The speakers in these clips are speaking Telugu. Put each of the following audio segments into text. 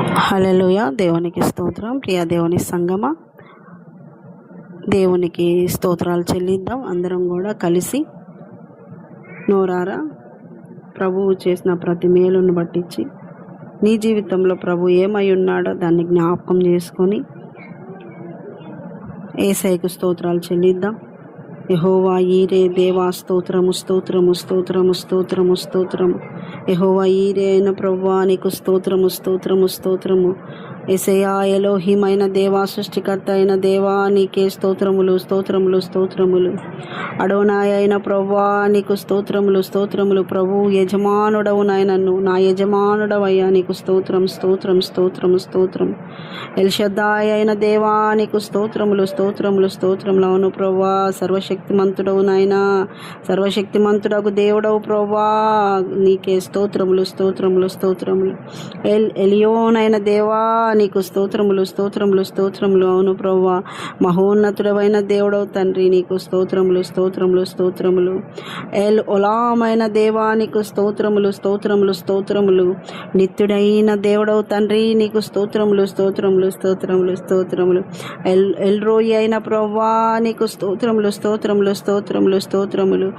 హల్లెలూయా. దేవునికి స్తోత్రం. ప్రియ దేవుని సంగమ, దేవునికి స్తోత్రాలు చెల్లిద్దాం. అందరం కూడా కలిసి నోరారా ప్రభువు చేసిన ప్రతి మేలును బట్టించి నీ జీవితంలో ప్రభు ఏమై ఉన్నాడో దాన్ని జ్ఞాపకం చేసుకొని యేసయ్యకు స్తోత్రాలు చెల్లిద్దాం. యెహోవా ఈరే దేవా స్తోత్రము స్తోత్రము స్తోత్రము స్తోత్రము స్తోత్రము. యెహోవా ఈరే అయిన ప్రభువా నీకు స్తోత్రము స్తోత్రము స్తోత్రము. యేసయ్యా ఎలోహిం అయిన దేవా, సృష్టికర్త అయిన దేవా నీకే స్తోత్రములు స్తోత్రములు స్తోత్రములు. అడోనాయ్ అయిన ప్రభువా నీకు స్తోత్రములు స్తోత్రములు. ప్రభు యజమానుడవు నాయనన్ను, నా యజమానుడవయ్యా నీకు స్తోత్రం స్తోత్రం స్తోత్రము స్తోత్రం. ఎల్షద్దాయ్ అయిన దేవా నీకు స్తోత్రములు స్తోత్రములు స్తోత్రములు. అవును ప్రభువా, సర్వశక్తిమంతుడవు నాయనా, సర్వశక్తిమంతుడకు దేవుడవు ప్రభువా నీకే స్తోత్రములు స్తోత్రములు స్తోత్రములు. ఎలియోన్ అయిన దేవా నీకు స్తోత్రములు స్తోత్రములు స్తోత్రములు. అవును ప్రభువా, మహోన్నతుడవైన దేవుడవు తండ్రి నీకు స్తోత్రములు స్తోత్రములు స్తోత్రములు. ఎల్ ఒలామైన దేవా నీకు స్తోత్రములు స్తోత్రములు స్తోత్రములు. నిత్యుడైన దేవుడవు తండ్రి నీకు స్తోత్రములు స్తోత్రములు స్తోత్రములు స్తోత్రములు. ఎల్రోయి అయిన ప్రభువా నీకు స్తోత్రములు స్తోత్రములు స్తోత్రములు స్తోత్రములు.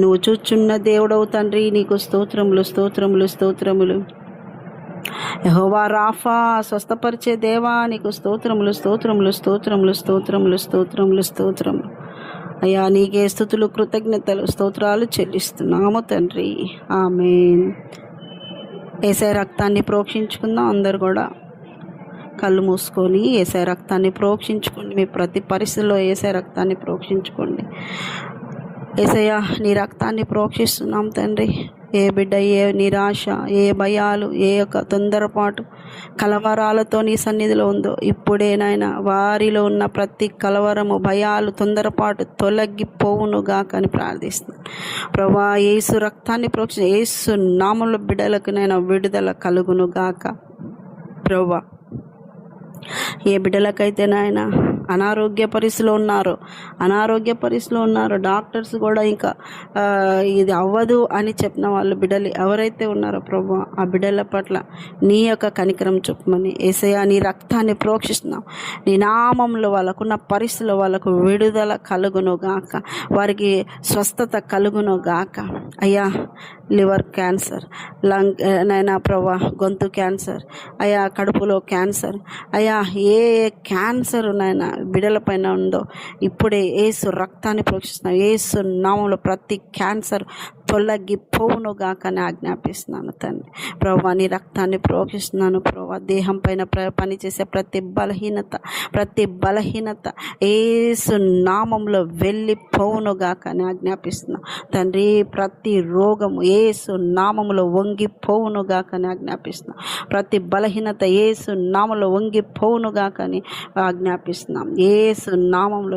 నువ్వు చూచున్న దేవుడవు తండ్రి నీకు స్తోత్రములు స్తోత్రములు స్తోత్రములు. యెహోవా రాఫా స్వస్థపరిచే దేవా నీకు స్తోత్రములు స్తోత్రములు స్తోత్రములు స్తోత్రములు స్తోత్రములు స్తోత్రములు. అయ్యా నీకే స్తుతులు కృతజ్ఞతలు స్తోత్రాలు చెల్లిస్తున్నాము తండ్రి. ఆమేన్. యేసయ్య రక్తాన్ని ప్రోక్షించుకుందాం. అందరు కూడా కళ్ళు మూసుకొని యేసయ్య రక్తాన్ని ప్రోక్షించుకోండి. మీ ప్రతి పరిస్థితిలో యేసయ్య రక్తాన్ని ప్రోక్షించుకోండి. యేసయ్య నీ రక్తాన్ని ప్రోక్షిస్తున్నాం తండ్రి. ఏ బిడ్డ ఏ నిరాశ, ఏ భయాలు, ఏ యొక్క తొందరపాటు కలవరాలతో నీ సన్నిధిలో ఉందో ఇప్పుడే నాయనా వారిలో ఉన్న ప్రతి కలవరము, భయాలు, తొందరపాటు తొలగిపోవునుగా అని ప్రార్థిస్తున్నాను ప్రభా. యేసు రక్తాన్ని ప్రోక్షించ యేసు నామములో బిడ్డలకు నైనా విడుదల కలుగునుగాక ప్రభా. ఏ బిడ్డలకైతే నాయన అనారోగ్య పరిస్థితిలో ఉన్నారో డాక్టర్స్ కూడా ఇంకా ఇది అవ్వదు అని చెప్పిన వాళ్ళు బిడ్డలు ఎవరైతే ఉన్నారో ప్రభు, ఆ బిడ్డల పట్ల నీ యొక్క కనికరం చూపమని యేసయ్యా నీ రక్తాన్ని ప్రోక్షిస్తున్నాం. నీ నామంలో వాళ్ళకున్న పరిస్థితిలో వాళ్ళకు విడుదల కలుగును గాక, వారికి స్వస్థత కలుగును గాక. అయ్యా లివర్ క్యాన్సర్, లంగ్ నైనా ప్రభా, గొంతు క్యాన్సర్, అయ్యా కడుపులో క్యాన్సర్, అయ్యా ఏ క్యాన్సర్ నాయన బిడ్డల పైన ఉందో ఇప్పుడే యేసు రక్తాన్ని ప్రోక్షిస్తున్నాం. యేసు నామంలో ప్రతి క్యాన్సర్ తొలగిపోవునుగా అని ఆజ్ఞాపిస్తున్నాను తండ్రి. ప్రభా నీ రక్తాన్ని ప్రోక్షిస్తున్నాను ప్రభా. దేహం పైన పనిచేసే ప్రతి బలహీనత యేసు నామంలో వెళ్ళిపోవునుగా అని ఆజ్ఞాపిస్తున్నాను తండ్రి. ప్రతి రోగము యేసు నామంలో వంగిపోవునుగా అని ఆజ్ఞాపిస్తున్నాం. ప్రతి బలహీనత యేసు నామంలో వంగిపోవునుగా అని ఆజ్ఞాపిస్తున్నాం. యేసు నామంలో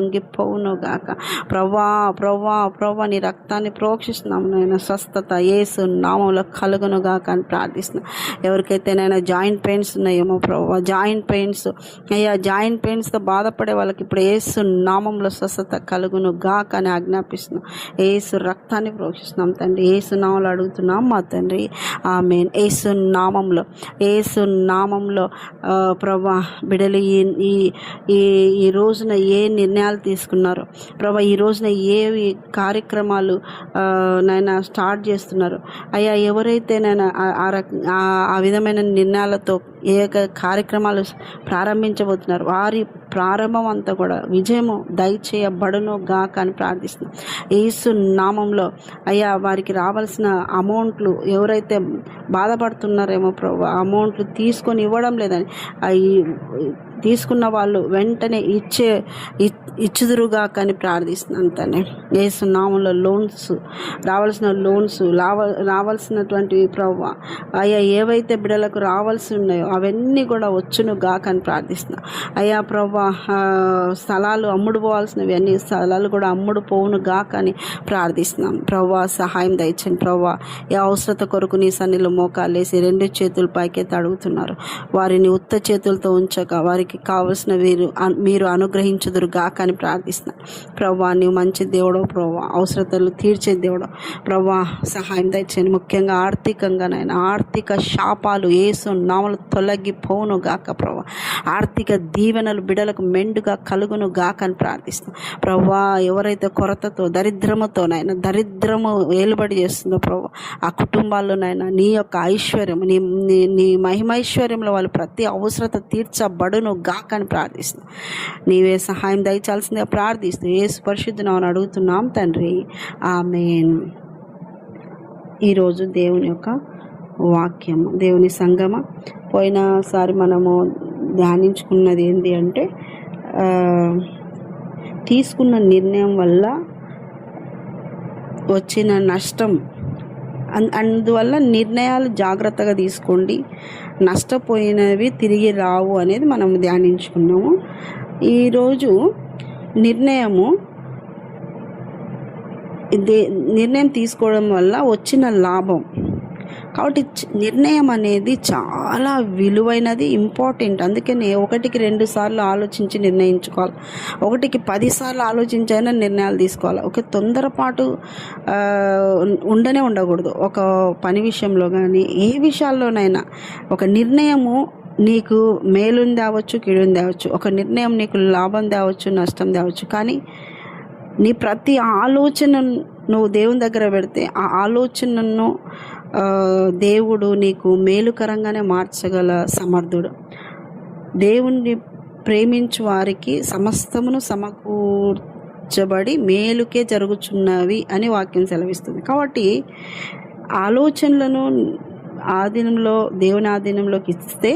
వంగిపోవునుగాక ప్రభా ప్రభా ప్రభా. నీ రక్తాన్ని ప్రోక్షిస్తున్నాం నాయన. స్వస్థత యేసు నామంలో కలుగునుగా అని ప్రార్థిస్తున్నాం. ఎవరికైతే నైనా జాయింట్ పెయిన్స్ ఉన్నాయేమో ప్రభా, జాయింట్ పెయిన్స్ అయ్యా, జాయింట్ పెయిన్స్తో బాధపడే వాళ్ళకి ఇప్పుడు యేసు నామంలో స్వస్థత కలుగునుగా అని ఆజ్ఞాపిస్తున్నాం. యేసు రక్తాన్ని ప్రోక్షిస్తున్నాం తండ్రి. యేసు నామంలో అడుగుతున్నాం మా తండ్రి. ఆమేన్. యేసు నామంలో ప్రభా బిడ్డలు ఈ రోజున ఏ నిర్ణయాలు తీసుకున్నారో ప్రభా, ఈ రోజున ఏ కార్యక్రమాలు నాయన స్టార్ట్ చేస్తున్నారు అయ్యా, ఎవరైతే నేను ఆ విధమైన నిర్ణయాలతో ఏ కార్యక్రమాలు ప్రారంభించబోతున్నారు వారి ప్రారంభం అంతా కూడా విజయము దయచేయబడును గాక అని ప్రార్థిస్తున్నాం. యేసు నామంలో అయ్యా వారికి రావాల్సిన అమౌంట్లు ఎవరైతే బాధపడుతున్నారేమో ప్రభు, అమౌంట్లు తీసుకొని ఇవ్వడం లేదని తీసుకున్న వాళ్ళు వెంటనే ఇచ్చుదురుగా కానీ ప్రార్థిస్తున్నాను తండ్రి. యేసు నామంలో రావాల్సినటువంటివి ప్రభు అయ్యా ఏవైతే బిడ్డలకు రావాల్సి ఉన్నాయో అవన్నీ కూడా వచ్చును గాక అని ప్రార్థిస్తున్నాను. అయ్యా ప్రభు ప్రవ్వా స్థలాలు అమ్ముడు పోవాల్సినవి అన్ని స్థలాలు కూడా అమ్ముడు పోవును గాక అని ప్రార్థిస్తున్నాం. ప్రవ్వా సహాయం దయచండి. ప్రవ్వా ఏ అవసరత కొరకు నీ సన్నిలో మోకాలేసి 2 చేతుల పైకెత్తి అడుగుతున్నారు. వారిని ఉత్త చేతులతో ఉంచక వారికి కావలసిన మీరు అనుగ్రహించుదురు గాక అని ప్రార్థిస్తున్నాం. ప్రవ్వా నీవు మంచి దేవుడో ప్రవ్వా, అవసరతలు తీర్చే దేవుడో ప్రవ్వా సహాయం దయచండి. ముఖ్యంగా ఆర్థికంగానైనా ఆర్థిక శాపాలు యేసు నామములో తొలగిపోవును గాక ప్రవ్వా. ఆర్థిక దీవెనలు బిడలకు మెండుగా కలుగును గాక అని ప్రార్థిస్తున్నాం. ప్రవ్వా ఎవరైతే కొరతతో దరిద్రముతోనైనా దరిద్రము ఏలుబడి చేస్తుందో ప్రవ్వా, ఆ కుటుంబాల్లోనైనా నీ యొక్క ఐశ్వర్యం నీ మహిమైశ్వర్యంలో వాళ్ళు ప్రతి అవసరత తీర్చబడును గాక అని ప్రార్థిస్తున్నాం. నీవే సహాయం దయచాల్సిందిగా ప్రార్థిస్తూ యేసు పరిశుద్ధ నామమున అడుగుతున్నాం తండ్రి, ఆమేన్. ఈరోజు దేవుని యొక్క వాక్యము, దేవుని సంగమ. పోయినసారి మనము ధ్యానించుకున్నది ఏంటి అంటే తీసుకున్న నిర్ణయం వల్ల వచ్చిన నష్టం, అందువల్ల నిర్ణయాలు జాగ్రత్తగా తీసుకోండి, నష్టపోయినవి తిరిగి రావు అనేది మనం ధ్యానించుకున్నాము. ఈరోజు నిర్ణయం తీసుకోవడం వల్ల వచ్చిన లాభం. కాబట్టి నిర్ణయం అనేది చాలా విలువైనది, ఇంపార్టెంట్. అందుకని 1కి 2 సార్లు ఆలోచించి నిర్ణయించుకోవాలి. 1కి 10 సార్లు ఆలోచించైనా నిర్ణయాలు తీసుకోవాలి. ఒక తొందరపాటు ఉండకూడదు. ఒక పని విషయంలో కానీ ఏ విషయాల్లోనైనా ఒక నిర్ణయము నీకు మేలుని తేవచ్చు, కీడుని తేవచ్చు. ఒక నిర్ణయం నీకు లాభం తేవచ్చు, నష్టం తేవచ్చు. కానీ నీ ప్రతి ఆలోచన నువ్వు దేవుని దగ్గర పెడితే ఆ ఆలోచనను దేవుడు నీకు మేలుకరంగానే మార్చగల సమర్థుడు. దేవుణ్ణి ప్రేమించు వారికి సమస్తమును సమకూర్చబడి మేలుకే జరుగుచున్నవి అని వాక్యం సెలవిస్తుంది. కాబట్టి ఆలోచనలను దేవుని ఆధీనంలోకి ఇస్తే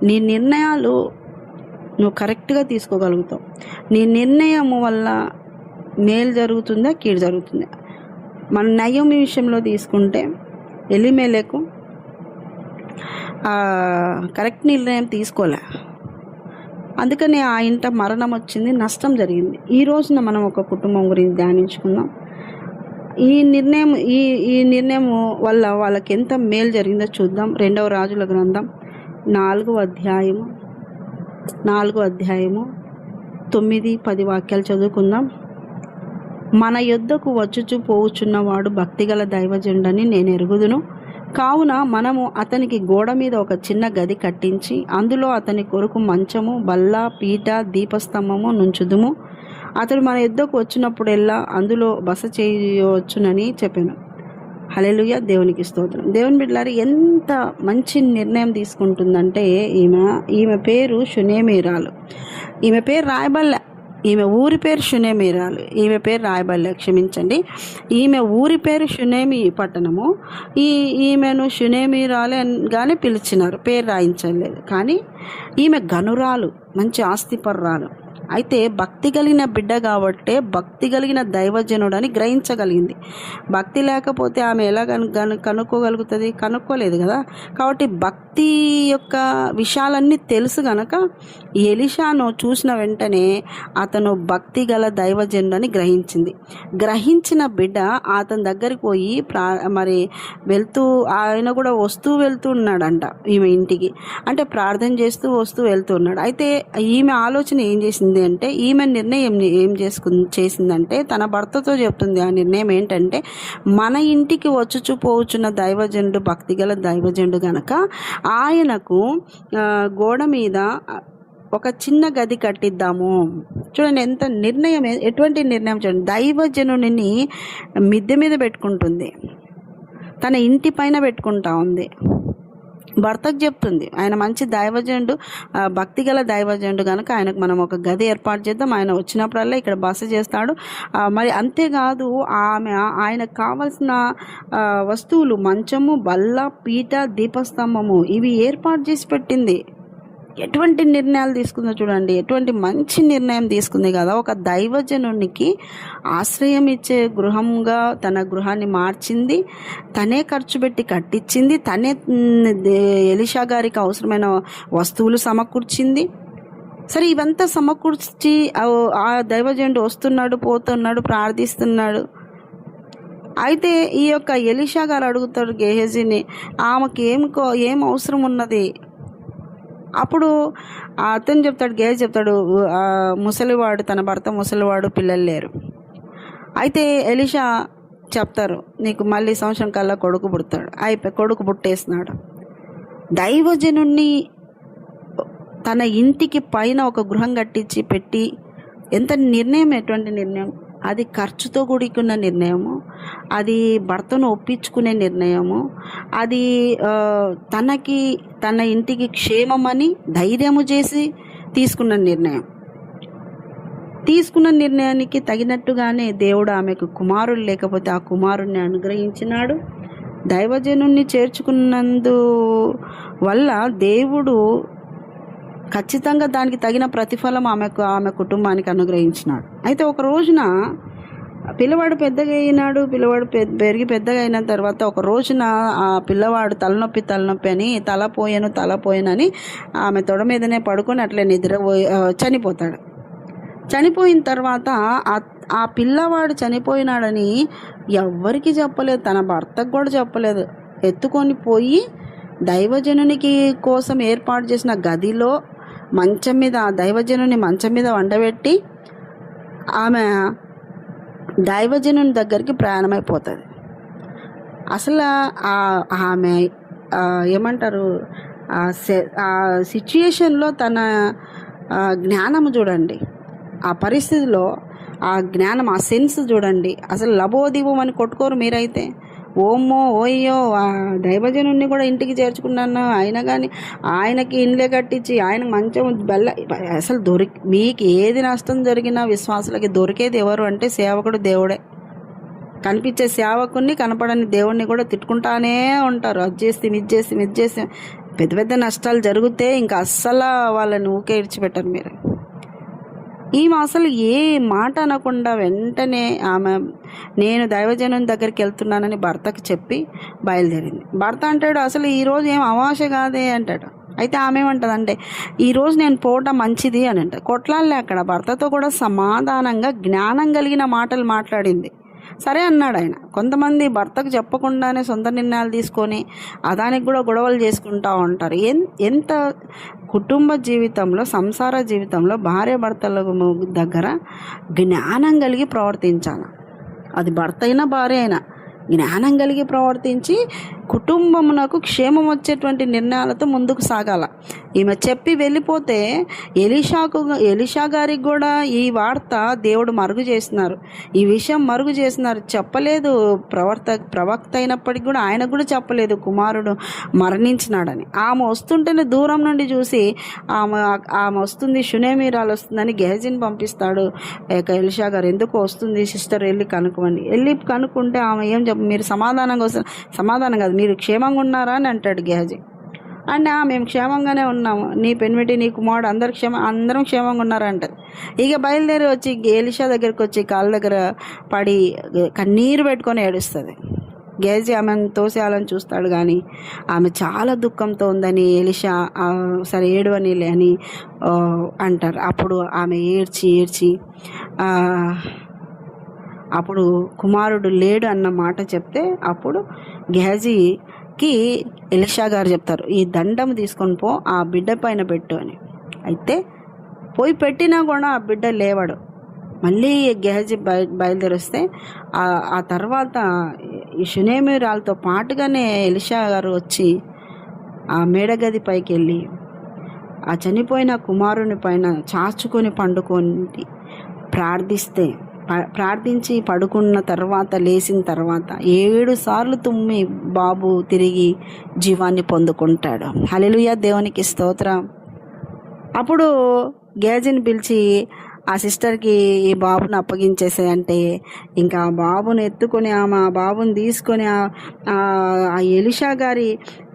నీ నిర్ణయాలు నువ్వు కరెక్ట్గా తీసుకోగలుగుతావు. నీ నిర్ణయం వల్ల మేలు జరుగుతుందా, కీడు జరుగుతుందా? మన నయోమి విషయంలో తీసుకుంటే ఎలీమెలెకు కరెక్ట్ నిర్ణయం తీసుకోలే, అందుకని ఆ ఇంట మరణం వచ్చింది, నష్టం జరిగింది. ఈ రోజున మనం ఒక కుటుంబం గురించి ధ్యానించుకుందాం. ఈ నిర్ణయం వల్ల వాళ్ళకి ఎంత మేలు జరిగిందో చూద్దాం. 2వ రాజుల గ్రంథం 4వ అధ్యాయము 9-10 వాక్యాలు చదువుకుందాం. మన యొద్దకు వచ్చుచు పోవుచున్నవాడు భక్తిగల దైవజనుడని నేను ఎరుగుదును. కావున మనము అతనికి గోడ మీద ఒక చిన్న గది కట్టించి అందులో అతని కొరకు మంచము, బల్ల, పీట, దీపస్తంభము నుంచుదుము. అతడు మన యొద్దకు వచ్చినప్పుడెల్లా అందులో బస చేయవచ్చునని చెప్పాను. హల్లెలూయా, దేవునికి స్తోత్రం. దేవుని బిడ్డలారా, ఎంత మంచి నిర్ణయం తీసుకుంటుందంటే ఈమె పేరు షునేమీరాలు. ఈమె పేరు రాయబల్లె. ఈమె ఊరి పేరు షునేమీరాలు. ఈమె పేరు రాయబల్లె, క్షమించండి. ఈమె ఊరి పేరు షునేమి పట్టణము. ఈమెను షునేమీరాలు గానే పిలిచినారు, పేరు రాయించలేదు. కానీ ఈమె గనురాలు, మంచి ఆస్తిపర్రాలు. అయితే భక్తి కలిగిన బిడ్డ కాబట్టే భక్తి కలిగిన దైవజనుడని గ్రహించగలిగింది. భక్తి లేకపోతే ఆమె ఎలా కనుక్కోగలుగుతుంది? కనుక్కోలేదు కదా. కాబట్టి భక్తి యొక్క విషయాలన్నీ తెలుసు గనక ఎలీషాను చూసిన వెంటనే అతను భక్తి గల దైవజనుడని గ్రహించింది. గ్రహించిన బిడ్డ అతని దగ్గరికి పోయి ఆయన కూడా వెళ్తూ ఉన్నాడంట ఈమె ఇంటికి. అంటే ప్రార్థన చేస్తూ వెళ్తూ ఉన్నాడు. అయితే ఈమె ఆలోచన ఏం చేసింది అంటే, ఈమె నిర్ణయం ఏం చేసిందంటే తన భర్తతో చెప్తుంది. ఆ నిర్ణయం ఏంటంటే, మన ఇంటికి వచ్చుచు పోవచ్చున్న దైవజనుడు భక్తిగల దైవజనుడు గనక ఆయనకు గోడ మీద ఒక చిన్న గది కట్టిద్దాము. చూడండి ఎంత నిర్ణయం, ఎటువంటి నిర్ణయం చూడండి. దైవజనుని మిద్దె మీద పెట్టుకుంటుంది, తన ఇంటి పైన పెట్టుకుంటా ఉంది. భర్తకు చెప్తుంది, ఆయన మంచి దైవజనుడు, భక్తిగల దైవజనుడు కనుక ఆయనకు మనం ఒక గది ఏర్పాటు చేద్దాం, ఆయన వచ్చినప్పుడల్లా ఇక్కడ బస చేస్తాడు. మరి అంతేకాదు, ఆయనకు కావలసిన వస్తువులు మంచము, బల్ల, పీట, దీపస్తంభము ఇవి ఏర్పాటు చేసి పెట్టింది. ఎటువంటి నిర్ణయాలు తీసుకుందో చూడండి, ఎటువంటి మంచి నిర్ణయం తీసుకుంది కదా. ఒక దైవజనునికి ఆశ్రయం ఇచ్చే గృహంగా తన గృహాన్ని మార్చింది, తనే ఖర్చు పెట్టి కట్టించింది, తనే ఎలీషా గారికి అవసరమైన వస్తువులు సమకూర్చింది. సరే ఇవంతా సమకూర్చి ఆ దైవజనుడు వస్తున్నాడు, పోతున్నాడు, ప్రార్థిస్తున్నాడు. అయితే ఈ యొక్క ఎలీషా గారు అడుగుతాడు గేహజీని, ఆమెకి ఏం అవసరం ఉన్నది? అప్పుడు అతను చెప్తాడు, గేహజీ చెప్తాడు, ముసలివాడు, తన భర్త ముసలివాడు, పిల్లలు లేరు. అయితే ఎలీషా చెప్తారు, నీకు మళ్ళీ సంవత్సరం కల్లా కొడుకు పుడతాడు. కొడుకు పుట్టేసినాడు. దైవజనుణ్ణి తన ఇంటికి పైన ఒక గృహం కట్టించి పెట్టి, ఎంత నిర్ణయం, ఎటువంటి నిర్ణయం అది! ఖర్చుతో కూడుకున్న నిర్ణయము అది, భర్తను ఒప్పించుకునే నిర్ణయము అది, తన ఇంటికి క్షేమమని ధైర్యము చేసి తీసుకున్న నిర్ణయానికి తగినట్టుగానే దేవుడు ఆమెకు కుమారుడు లేకపోతే ఆ కుమారుణ్ణి అనుగ్రహించినాడు. దైవజనుణ్ణి చేర్చుకున్నందు వల్ల దేవుడు ఖచ్చితంగా దానికి తగిన ప్రతిఫలం ఆమె కుటుంబానికి అనుగ్రహించినాడు. అయితే ఒక రోజున పిల్లవాడు పెద్దగా అయినాడు. పెరిగి పెద్దగా అయిన తర్వాత ఒక రోజున ఆ పిల్లవాడు తలనొప్పి అని తలపోయనని ఆమె తొడ మీదనే పడుకొని అట్లే చనిపోతాడు. చనిపోయిన తర్వాత ఆ పిల్లవాడు చనిపోయినాడని ఎవ్వరికి చెప్పలేదు, తన భర్తకు కూడా చెప్పలేదు. ఎత్తుకొని పోయి దైవజనునికి కోసం ఏర్పాటు చేసిన గదిలో మంచం మీద, దైవజనుని మంచం మీద వండబెట్టి ఆమె దైవజనుని దగ్గరికి ప్రయాణమైపోతుంది. అసలు ఆమె ఏమంటారు, ఆ సిచ్యుయేషన్లో తన జ్ఞానము చూడండి, ఆ పరిస్థితిలో ఆ జ్ఞానం, ఆ సెన్స్ చూడండి. అసలు లబోదివం అని కొట్టుకోరు మీరైతే. ఓమ్మో ఓయ్యో, దైవజనుడిని కూడా ఇంటికి చేర్చుకున్నాను, అయినా కానీ ఆయనకి ఇండ్లే కట్టించి ఆయన మంచం అసలు మీకు ఏది నష్టం జరిగినా విశ్వాసులకి దొరికేది ఎవరు అంటే సేవకుడు, దేవుడే. కనిపించే సేవకుని, కనపడని దేవుడిని కూడా తిట్టుకుంటానే ఉంటారు. అది చేసి ఇది చేసి పెద్ద పెద్ద నష్టాలు జరిగితే ఇంకా అస్సలు వాళ్ళని ఊకే ఇడిచిపెట్టారు మీరు. ఈమె అసలు ఏ మాట అనకుండా వెంటనే ఆమె నేను దైవజనుని దగ్గరికి వెళ్తున్నానని భర్తకు చెప్పి బయలుదేరింది. భర్త అంటాడు, అసలు ఈరోజు ఏం అమావాస్య కాదే అంటాడు. అయితే ఆమె ఏమంటదంటే, ఈరోజు నేను పోవటం మంచిది అని అంట. కొట్లాలే అక్కడ భర్తతో కూడా సమాధానంగా జ్ఞానం కలిగిన మాటలు మాట్లాడింది. సరే అన్నాడు ఆయన. కొంతమంది భర్తకు చెప్పకుండానే సొంత నిర్ణయాలు తీసుకొని దానికి కూడా గొడవలు చేసుకుంటూ ఉంటారు. ఎంత కుటుంబ జీవితంలో, సంసార జీవితంలో భార్య భర్తల దగ్గర జ్ఞానం కలిగి ప్రవర్తించాలి. అది భర్త అయినా భార్య అయినా జ్ఞానం కలిగి ప్రవర్తించి కుటుంబమునకు క్షేమం వచ్చేటువంటి నిర్ణయాలతో ముందుకు సాగాల. ఈమె చెప్పి వెళ్ళిపోతే ఎలీషా గారికి కూడా ఈ వార్త దేవుడు మరుగు చేసినారు, ఈ విషయం మరుగు చేసినారు. చెప్పలేదు, ప్రవక్త అయినప్పటికీ కూడా ఆయనకు కూడా చెప్పలేదు కుమారుడు మరణించినాడని. ఆమె వస్తుంటేనే దూరం నుండి చూసి ఆమె వస్తుంది, షునేమీరాలు వస్తుందని గెహజీని పంపిస్తాడు. ఎలీషా గారు ఎందుకు వస్తుంది సిస్టర్, వెళ్ళి కనుక్కోండి. వెళ్ళి కనుక్కుంటే ఆమె ఏం మీరు సమాధానం కాదు, మీరు క్షేమంగా ఉన్నారా అని అంటాడు గెహజీ. అంటే మేము క్షేమంగానే ఉన్నాము, నీ పెనిమిటి, నీ కుమారుడు అందరం క్షేమంగా ఉన్నారంటది. ఇక బయలుదేరి వచ్చి ఎలీషా దగ్గరికి వచ్చి కాళ్ళ దగ్గర పడి కన్నీరు పెట్టుకొని ఏడుస్తుంది. గెహజీ ఆమెను తోసేయాలని చూస్తాడు, కానీ ఆమె చాలా దుఃఖంతో ఉందని ఎలీషా సరే ఏడవనిలే అని అంటారు. అప్పుడు ఆమె ఏడ్చి అప్పుడు కుమారుడు లేడు అన్న మాట చెప్తే అప్పుడు గెహజీకి ఎలీషా గారు చెప్తారు, ఈ దండం తీసుకొని పో, ఆ బిడ్డ పైన పెట్టు అని. అయితే పోయి పెట్టినా కూడా ఆ బిడ్డ లేవాడు. మళ్ళీ గెహజీ బయలుదేరిస్తే ఆ తర్వాత ఈ షునేమీరాలతో పాటుగానే ఎలీషా గారు వచ్చి ఆ మేడగది పైకి వెళ్ళి ఆ చనిపోయిన కుమారుని పైన చాచుకొని పండుకొని ప్రార్థించి పడుకున్న తర్వాత లేచిన తర్వాత 7 సార్లు తుమ్మి బాబు తిరిగి జీవాన్ని పొందుకుంటాడు. హల్లెలూయా, దేవునికి స్తోత్రం. అప్పుడు గెహజీని పిలిచి ఆ సిస్టర్కి ఈ బాబుని అప్పగించేసాయంటే ఇంకా ఆ బాబుని ఎత్తుకొని ఆమె ఆ బాబుని తీసుకొని ఆ ఎలీషా గారి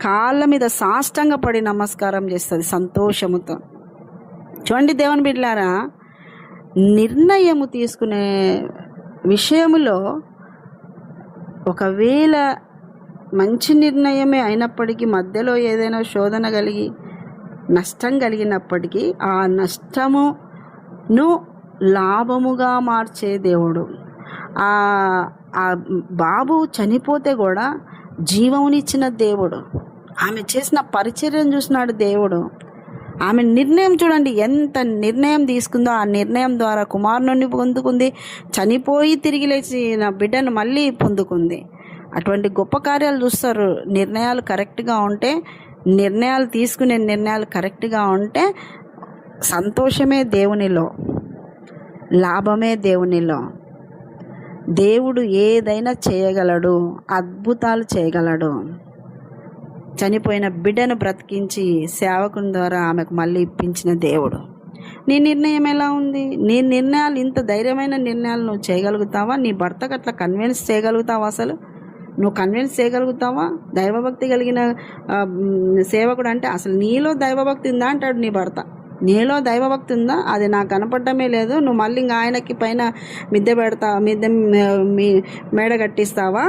కాళ్ళ మీద సాష్టంగా పడి నమస్కారం చేస్తుంది సంతోషముతో. చూడండి దేవుని బిడ్డలారా, నిర్ణయము తీసుకునే విషయములో ఒకవేళ మంచి నిర్ణయమే అయినప్పటికీ మధ్యలో ఏదైనా శోధన కలిగి నష్టం కలిగినప్పటికీ ఆ నష్టమును లాభముగా మార్చే దేవుడు. ఆ బాబు చనిపోతే కూడా జీవమునిచ్చిన దేవుడు. ఆమె చేసిన పరిచర్యను చూసినాడు దేవుడు. ఆమె నిర్ణయం చూడండి, ఎంత నిర్ణయం తీసుకుందో. ఆ నిర్ణయం ద్వారా కుమారుని పొందుకుంది, చనిపోయి తిరిగి లేచిన బిడ్డను మళ్ళీ పొందుకుంది. అటువంటి గొప్ప కార్యాలు చూస్తారు. నిర్ణయాలు కరెక్ట్గా ఉంటే, నిర్ణయాలు తీసుకునే నిర్ణయాలు కరెక్ట్గా ఉంటే సంతోషమే దేవునిలో, లాభమే దేవునిలో. దేవుడు ఏదైనా చేయగలడు, అద్భుతాలు చేయగలడు. చనిపోయిన బిడ్డను బ్రతికించి సేవకుని ద్వారా ఆమెకు మళ్ళీ ఇప్పించిన దేవుడు. నీ నిర్ణయం ఎలా ఉంది? నీ నిర్ణయాలు, ఇంత ధైర్యమైన నిర్ణయాలు నువ్వు చేయగలుగుతావా? నీ భర్తకు అట్లా కన్విన్స్ చేయగలుగుతావా? అసలు నువ్వు కన్విన్స్ చేయగలుగుతావా? దైవభక్తి కలిగిన సేవకుడు అంటే అసలు నీలో దైవభక్తి ఉందా అంటాడు నీ భర్త. నీలో దైవభక్తి ఉందా? అది నాకు కనపడమే లేదు. నువ్వు మళ్ళీ ఇంకా ఆయనకి పైన మిద్దె పెడతావా, మేడ కట్టిస్తావా?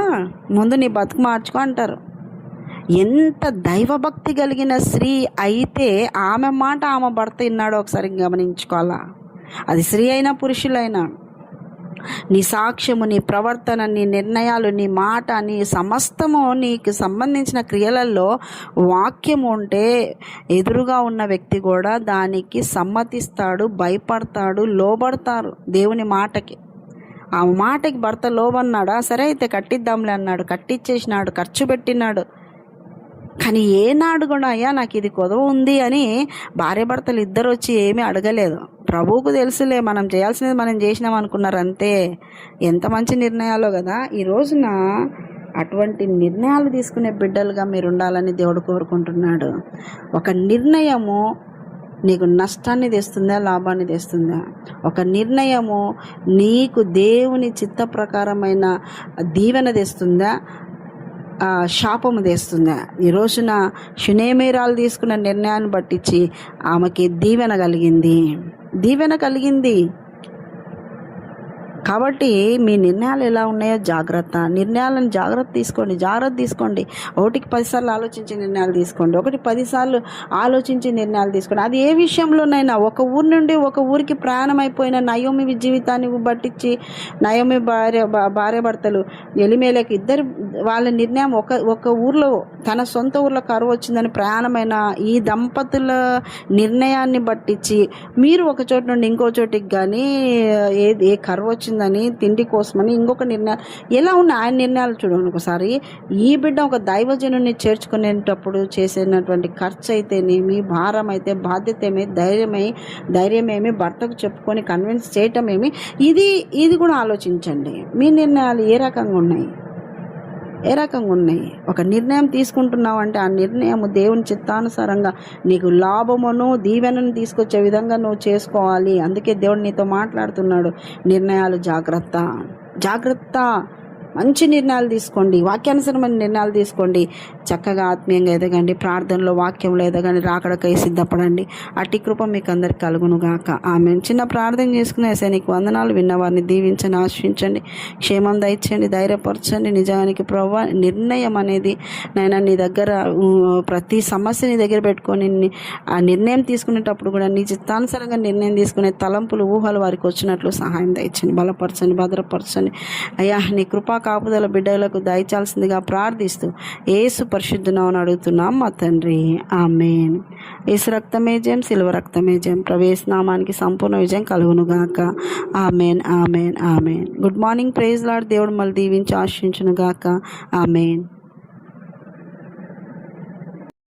ముందు నీ బతుకు మార్చుకో అంటారు. ఎంత దైవభక్తి కలిగిన స్త్రీ అయితే ఆమె మాట ఆమె భర్త విన్నాడో ఒకసారి గమనించుకోవాలా. అది స్త్రీ అయినా పురుషులైనా. నీ సాక్ష్యము, నీ ప్రవర్తన, నీ నిర్ణయాలు, నీ మాట, నీ సమస్తము నీకు సంబంధించిన క్రియలలో వాక్యము ఉంటే ఎదురుగా ఉన్న వ్యక్తి కూడా దానికి సమ్మతిస్తాడు, భయపడతాడు, లోబడతారు దేవుని మాటకి. ఆ మాటకి భర్త లోబన్నాడా? సరే అయితే కట్టిద్దాంలే అన్నాడు, కట్టించేసినాడు, ఖర్చు పెట్టినాడు. కానీ ఏనాడు కూడా అయ్యా నాకు ఇది కొదవ ఉంది అని భార్య భర్తలు ఇద్దరు వచ్చి ఏమీ అడగలేదు. ప్రభువుకు తెలుసులే, మనం చేయాల్సినది మనం చేసినాం అనుకున్నారు అంతే. ఎంత మంచి నిర్ణయాలో కదా. ఈ రోజున అటువంటి నిర్ణయాలు తీసుకునే బిడ్డలుగా మీరు ఉండాలని దేవుడు కోరుకుంటున్నాడు. ఒక నిర్ణయము నీకు నష్టాన్ని తెస్తుందా, లాభాన్ని తెస్తుందా? ఒక నిర్ణయము నీకు దేవుని చిత్త ప్రకారమైన దీవెన తెస్తుందా, శాపము తెస్తుందా? ఈ రోజున షునేమీరాలు తీసుకున్న నిర్ణయాన్ని బట్టించి ఆమెకి దీవెన కలిగింది. కాబట్టి మీ నిర్ణయాలు ఎలా ఉన్నాయో జాగ్రత్త. నిర్ణయాలను జాగ్రత్త తీసుకోండి. ఒకటికి 10 సార్లు ఆలోచించి నిర్ణయాలు తీసుకోండి. 10 సార్లు ఆలోచించి నిర్ణయాలు తీసుకోండి. అది ఏ విషయంలోనైనా. ఒక ఊరి నుండి ఒక ఊరికి ప్రయాణం అయిపోయిన నయోమి జీవితాన్ని బట్టించి, నయోమి భార్య భర్తలు ఎలిమేలకి ఇద్దరు వాళ్ళ నిర్ణయం ఒక ఊర్లో, తన సొంత ఊర్లో కరువు వచ్చిందని ప్రయాణమైన ఈ దంపతుల నిర్ణయాన్ని బట్టించి మీరు ఒక చోటు నుండి ఇంకో చోటికి కానీ ఏ కరువు వచ్చిందని, తిండి కోసమని ఇంకొక నిర్ణయం ఎలా ఉన్నాయి ఆయన నిర్ణయాలు చూడండి. ఒకసారి ఈ బిడ్డ ఒక దైవజనుని చేర్చుకునేటప్పుడు చేసినటువంటి ఖర్చు అయితేనేమి, భారం అయితే, బాధ్యత ఏమి, ధైర్యమేమి, భర్తకు చెప్పుకొని కన్విన్స్ చేయటమేమి, ఇది కూడా ఆలోచించండి. మీ నిర్ణయాలు ఏ రకంగా ఉన్నాయి? ఒక నిర్ణయం తీసుకుంటున్నావు అంటే ఆ నిర్ణయం దేవుని చిత్తానుసారంగా నీకు లాభమును దీవెనను తీసుకొచ్చే విధంగా నువ్వు చేసుకోవాలి. అందుకే దేవుడు నీతో మాట్లాడుతున్నాడు. నిర్ణయాలు జాగ్రత్త. మంచి నిర్ణయాలు తీసుకోండి, వాక్యానుసరమైన నిర్ణయాలు తీసుకోండి. చక్కగా ఆత్మీయంగా ఎదగండి, ప్రార్థనలో వాక్యంలో ఎదగండి, రాకడకై సిద్ధపడండి. అట్టి కృప మీకు అందరికి కలుగును గాక. ఆమె చిన్న ప్రార్థన చేసుకునే నీకు వందనాలు. విన్నవారిని దీవించండి, ఆశ్రయించండి, క్షేమం దయచేయండి, ధైర్యపరచండి. నిజానికి ప్రభువా, నిర్ణయం అనేది నైనా నీ దగ్గర ప్రతి సమస్య నీ దగ్గర పెట్టుకొని ఆ నిర్ణయం తీసుకునేటప్పుడు కూడా నీ చిత్తానుసారంగా నిర్ణయం తీసుకునే తలంపులు, ఊహలు వారికి వచ్చినట్లు సహాయం దయచండి, బలపరచండి, భద్రపరచండి. అయ్యా, నీ కృపా కాపుదల బిడ్డలకు దయచాల్సిందిగా ప్రార్థిస్తూ యేసు పరిశుద్ధ నామమున అడుగుతున్నాం మా తండ్రి, ఆమేన్. యేసు రక్తమే జయం, సిలువ రక్తమే జయం. ప్రవేశ నామానికి సంపూర్ణ విజయం కలుగును గాక. ఆమేన్. Good morning. Praise lord. దేవుడు మళ్ళీ దీవించి ఆశీర్వదించును గాక. ఆమేన్.